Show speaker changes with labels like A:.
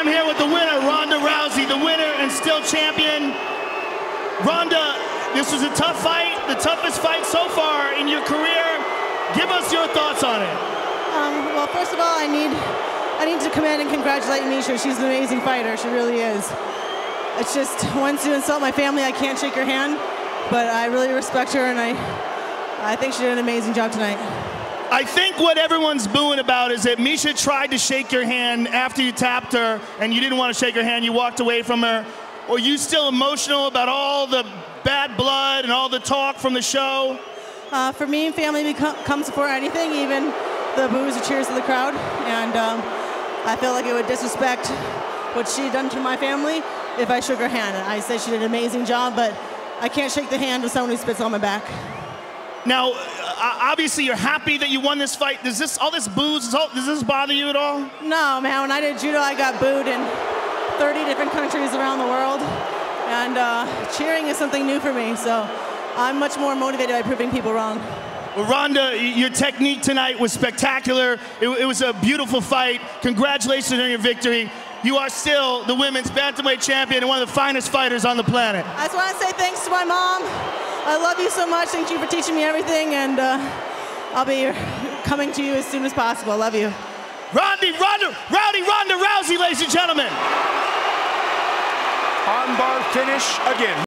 A: I'm here with the winner, Ronda Rousey, the winner and still champion. Ronda, this was a tough fight, the toughest fight so far in your career. Give us your thoughts on it.
B: Well, first of all, I need to come in and congratulate Miesha. She's an amazing fighter. She really is. It's just, once you insult my family, I can't shake her hand, but I really respect her, and I think she did an amazing job tonight.
A: I think what everyone's booing about is that Miesha tried to shake your hand after you tapped her, and you didn't want to shake her hand, you walked away from her. Are you still emotional about all the bad blood and all the talk from the show?
B: For me, family comes before anything, even the boos or cheers of the crowd, and I feel like it would disrespect what she done to my family if I shook her hand. I say she did an amazing job, but I can't shake the hand of someone who spits on my back.
A: Now, obviously you're happy that you won this fight. Does all this booze, does this bother you at all?
B: No, man, when I did judo, I got booed in 30 different countries around the world, and cheering is something new for me, so I'm much more motivated by proving people wrong.
A: Well, Ronda, your technique tonight was spectacular. It was a beautiful fight. Congratulations on your victory. You are still the women's bantamweight champion and one of the finest fighters on the planet.
B: I just want to say thanks to my mom. I love you so much. Thank you for teaching me everything, and I'll be coming to you as soon as possible. I love you.
A: Rowdy Ronda Rousey, ladies and gentlemen.
C: Armbar finish again.